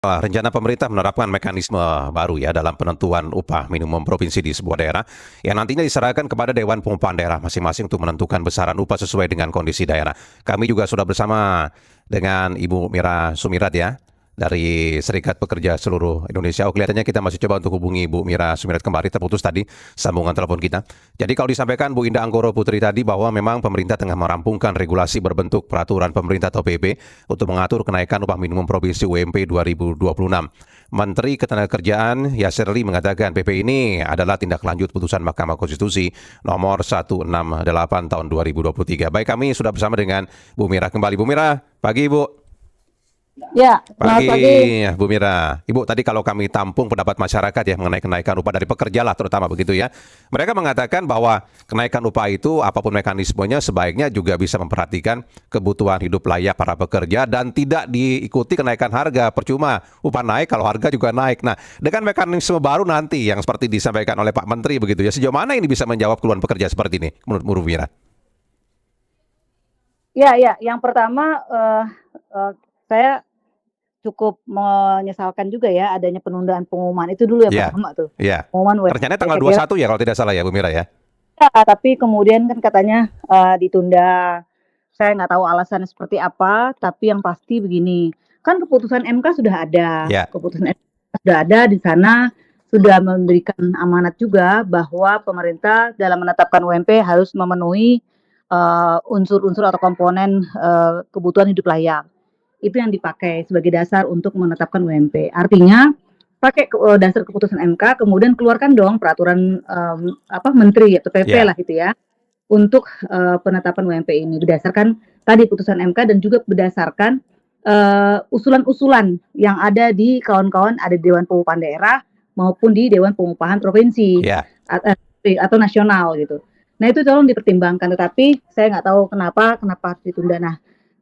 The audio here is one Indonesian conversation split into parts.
Rencana pemerintah menerapkan mekanisme baru ya dalam penentuan upah minimum provinsi di sebuah daerah yang nantinya diserahkan kepada Dewan Pengupahan Daerah masing-masing untuk menentukan besaran upah sesuai dengan kondisi daerah. Kami juga sudah bersama dengan Ibu Mira Sumirat ya dari Serikat Pekerja Seluruh Indonesia. Oh, kelihatannya kita masih coba untuk hubungi Bu Mira Sumirat kembali, terputus tadi sambungan telepon kita. Jadi kalau disampaikan Bu Indah Anggoro Putri tadi bahwa memang pemerintah tengah merampungkan regulasi berbentuk peraturan pemerintah atau PP untuk mengatur kenaikan upah minimum provinsi UMP 2026. Menteri Ketenagakerjaan Yasir Lee mengatakan PP ini adalah tindak lanjut putusan Mahkamah Konstitusi nomor 168 tahun 2023. Baik, kami sudah bersama dengan Bu Mira kembali. Bu Mira, pagi Bu. Ya, selamat Pagi, pagi. Bu Mira. Ibu, tadi kalau kami tampung pendapat masyarakat ya mengenai kenaikan upah dari pekerja lah terutama begitu ya. Mereka mengatakan bahwa kenaikan upah itu apapun mekanismenya sebaiknya juga bisa memperhatikan kebutuhan hidup layak para pekerja dan tidak diikuti kenaikan harga. Percuma upah naik kalau harga juga naik. Nah, dengan mekanisme baru nanti yang seperti disampaikan oleh Pak Menteri begitu ya. Sejauh mana ini bisa menjawab keluhan pekerja seperti ini menurut Bu Mira? Ya, yang pertama saya cukup menyesalkan juga ya adanya penundaan pengumuman itu dulu yang Iya, pertama tuh. iya. Pengumuman Rencananya UMP tanggal saya dua puluh kira satu ya kalau tidak salah ya Bu Mira ya. ya, tapi kemudian kan katanya ditunda. Saya nggak tahu alasannya seperti apa, tapi yang pasti begini, kan keputusan MK sudah ada. Ya, Keputusan MK sudah ada di sana sudah memberikan amanat juga bahwa pemerintah dalam menetapkan UMP harus memenuhi unsur-unsur atau komponen kebutuhan hidup layak. Itu yang dipakai sebagai dasar untuk menetapkan UMP. Artinya pakai dasar keputusan MK, kemudian keluarkan dong peraturan menteri atau PP ya. lah gitu ya untuk penetapan UMP ini berdasarkan tadi putusan MK dan juga berdasarkan usulan-usulan yang ada di kawan-kawan ada di Dewan Pengupahan Daerah maupun di Dewan Pengupahan Provinsi Ya. atau nasional gitu. Nah itu tolong dipertimbangkan, tetapi saya nggak tahu kenapa harus ditunda. Nah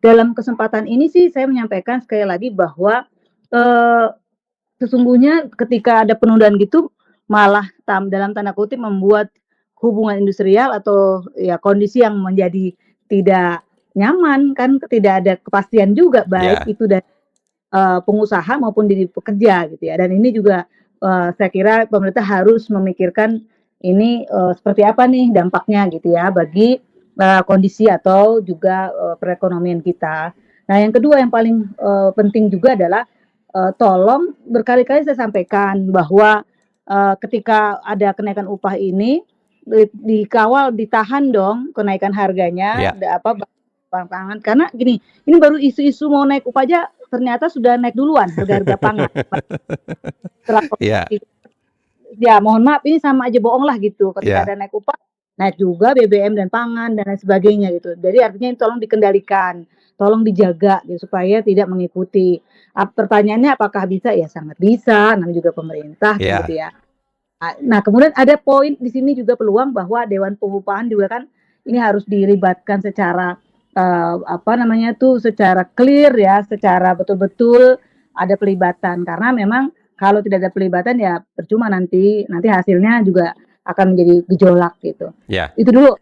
dalam kesempatan ini sih saya menyampaikan sekali lagi bahwa eh, sesungguhnya ketika ada penundaan gitu malah dalam tanda kutip membuat hubungan industrial atau ya kondisi yang menjadi tidak nyaman kan, tidak ada kepastian juga baik Ya. itu dari pengusaha maupun dari pekerja gitu ya. Dan ini juga saya kira pemerintah harus memikirkan ini seperti apa nih dampaknya gitu ya bagi kondisi atau juga perekonomian kita. Nah, yang kedua yang paling penting juga adalah tolong berkali-kali saya sampaikan bahwa ketika ada kenaikan upah ini dikawal, ditahan dong kenaikan harganya, Ya. pangan karena gini, ini baru isu-isu mau naik upah aja ternyata sudah naik duluan harga-harga pangan. Ya. Ya mohon maaf ini sama aja bohong lah gitu ketika Ya. ada naik upah, naik juga BBM dan pangan dan lain sebagainya gitu. Jadi artinya ini tolong dikendalikan, tolong dijaga gitu supaya tidak mengikuti. Pertanyaannya apakah bisa? Ya sangat bisa, namanya juga pemerintah kan gitu Ya. ya. Nah, kemudian ada poin di sini juga peluang bahwa Dewan Pengupahan juga kan ini harus dilibatkan secara secara clear ya, secara betul-betul ada pelibatan karena memang kalau tidak ada pelibatan ya percuma nanti hasilnya juga akan menjadi gejolak gitu. Ya. Itu dulu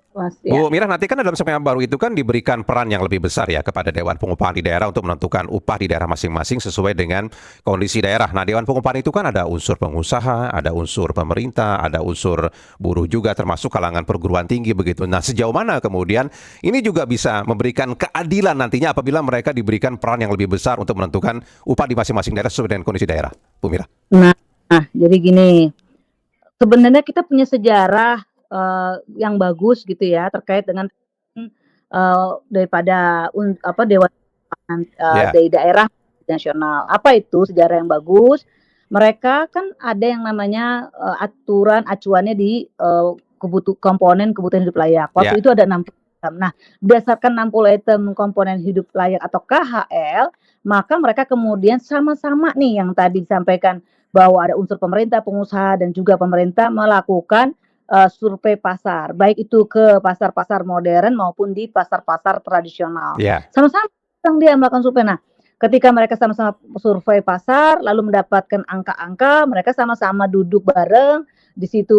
Mas ya. Bu Mira, nanti kan dalam segmen baru itu kan diberikan peran yang lebih besar ya kepada Dewan Pengupahan di daerah untuk menentukan upah di daerah masing-masing sesuai dengan kondisi daerah. Nah, Dewan Pengupahan itu kan ada unsur pengusaha, ada unsur pemerintah, ada unsur buruh juga termasuk kalangan perguruan tinggi begitu. Nah, sejauh mana kemudian ini juga bisa memberikan keadilan nantinya apabila mereka diberikan peran yang lebih besar untuk menentukan upah di masing-masing daerah sesuai dengan kondisi daerah, Bu Mira? Nah, jadi gini, sebenarnya kita punya sejarah yang bagus gitu ya terkait dengan daripada dewan Ya. dari daerah nasional. Apa itu sejarah yang bagus? Mereka kan ada yang namanya aturan acuannya di komponen kebutuhan hidup layak. Waktu Ya. itu ada 60 item. Nah, berdasarkan 60 item komponen hidup layak atau KHL, maka mereka kemudian sama-sama nih yang tadi disampaikan bahwa ada unsur pemerintah, pengusaha dan juga pemerintah melakukan survei pasar, baik itu ke pasar-pasar modern maupun di pasar-pasar tradisional. Ya. Sama-sama dia melakukan survei. Nah, ketika mereka sama-sama survei pasar, lalu mendapatkan angka-angka, mereka sama-sama duduk bareng di situ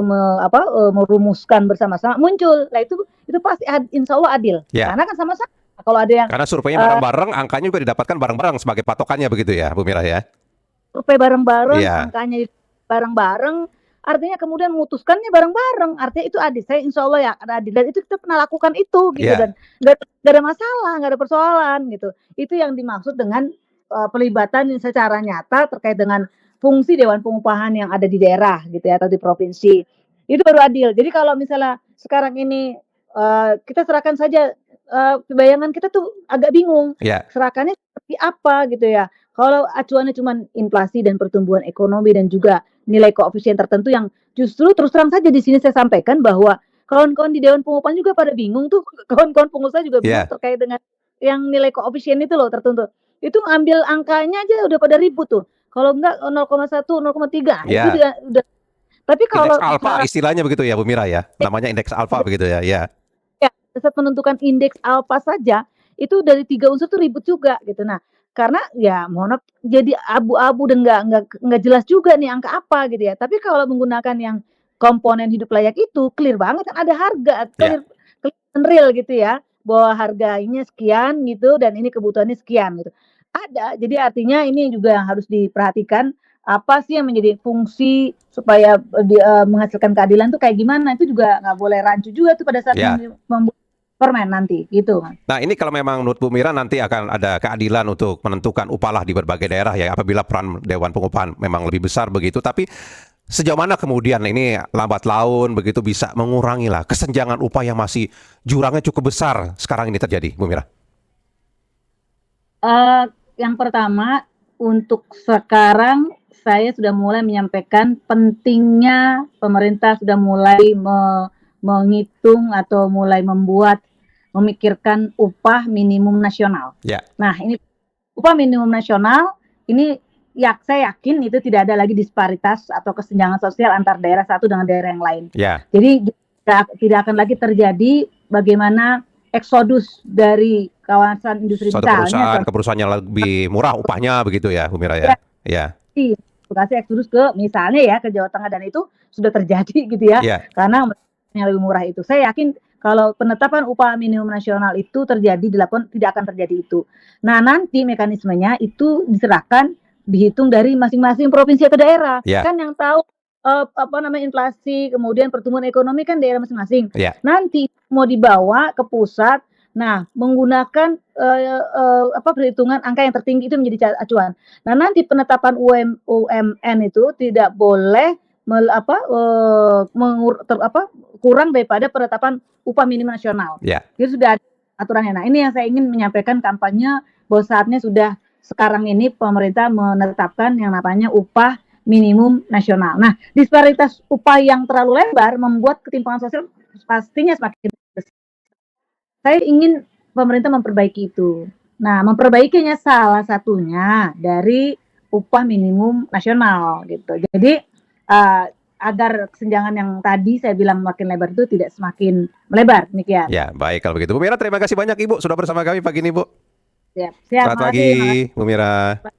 merumuskan bersama-sama muncul. Nah itu pasti insya Allah adil, Ya. karena kan sama-sama Kalau ada yang Karena surveinya bareng-bareng, angkanya juga didapatkan bareng-bareng sebagai patokannya begitu ya, Bu Mira ya? survei bareng-bareng, Iya, angkanya bareng-bareng, artinya kemudian memutuskannya bareng-bareng, artinya itu adil. Saya insya Allah ya ada adil, dan itu kita pernah lakukan itu gitu, iya, dan nggak ada masalah, nggak ada persoalan gitu. Itu yang dimaksud dengan pelibatan yang secara nyata terkait dengan fungsi Dewan Pengupahan yang ada di daerah gitu ya, atau di provinsi. Itu baru adil. Jadi kalau misalnya sekarang ini kita serahkan saja, bayangan kita tuh agak bingung, iya, serahkannya seperti apa gitu ya. Kalau acuannya cuma inflasi dan pertumbuhan ekonomi dan juga nilai koefisien tertentu yang justru terus terang saja di sini saya sampaikan bahwa kawan-kawan di Dewan Pengupahan juga pada bingung tuh, kawan-kawan pengusaha juga bingung iya. terkait dengan yang nilai koefisien itu loh tertentu. Itu ngambil angkanya aja udah pada ribut tuh. Kalau enggak 0,1, 0,3 itu Iya. dia udah. Tapi Indeks kalau alfa istilahnya begitu ya Bu Mira ya? Namanya indeks alfa begitu ya? Iya. ya, saat menentukan indeks alfa saja, itu dari 3 unsur tuh ribet juga gitu. Nah, karena ya mohon maaf jadi abu-abu dan nggak jelas juga nih angka apa gitu ya. Tapi kalau menggunakan yang komponen hidup layak itu clear banget kan ada harga, Ya. kelihatan real gitu ya, bahwa harganya sekian gitu dan ini kebutuhannya sekian gitu. Ada, jadi artinya ini juga yang harus diperhatikan, apa sih yang menjadi fungsi supaya, menghasilkan keadilan tuh kayak gimana, itu juga nggak boleh rancu juga tuh pada saat Ya. membuat permen nanti, gitu, Mas. Nah ini kalau memang menurut Bu Mira nanti akan ada keadilan untuk menentukan upah lah di berbagai daerah ya apabila peran Dewan Pengupahan memang lebih besar begitu. Tapi sejauh mana kemudian ini lambat laun begitu bisa mengurangi lah kesenjangan upah yang masih jurangnya cukup besar sekarang ini terjadi, Bu Mira? Eee, yang pertama, untuk sekarang saya sudah mulai menyampaikan pentingnya pemerintah sudah mulai menghitung atau mulai memikirkan upah minimum nasional. Ya, Nah, ini upah minimum nasional ini saya yakin itu tidak ada lagi disparitas atau kesenjangan sosial antar daerah satu dengan daerah yang lain. ya, Jadi tidak akan lagi terjadi bagaimana eksodus dari kawasan industri suatu misalnya perusahaan ke perusahaannya lebih murah upahnya begitu ya, Bu Mira ya? ya Ya, di Bekasi eksodus ke misalnya ya ke Jawa Tengah dan itu sudah terjadi gitu ya ya, karena yang lebih murah itu. Saya yakin kalau penetapan upah minimum nasional itu terjadi dilakukan tidak akan terjadi itu. Nah, nanti mekanismenya itu diserahkan dihitung dari masing-masing provinsi atau daerah. ya, Kan yang tahu apa namanya inflasi, kemudian pertumbuhan ekonomi kan daerah masing-masing. ya, Nanti mau dibawa ke pusat. Nah, menggunakan apa perhitungan angka yang tertinggi itu menjadi acuan. Nah, nanti penetapan UMN itu tidak boleh kurang daripada penetapan upah minimum nasional. ya. Itu sudah ada aturannya. Nah, ini yang saya ingin menyampaikan kampanye bahwa saatnya sudah sekarang ini pemerintah menetapkan yang namanya upah minimum nasional. Nah, disparitas upah yang terlalu lebar membuat ketimpangan sosial pastinya semakin besar. Saya ingin pemerintah memperbaiki itu. Nah, memperbaikinya salah satunya dari upah minimum nasional gitu. Jadi agar kesenjangan yang tadi saya bilang makin lebar itu tidak semakin melebar. Demikian. Ya, baik kalau begitu. Bu Mira, terima kasih banyak Ibu sudah bersama kami pagi ini, Bu. Siap, siap. Selamat pagi, Makasih. Bu Mira.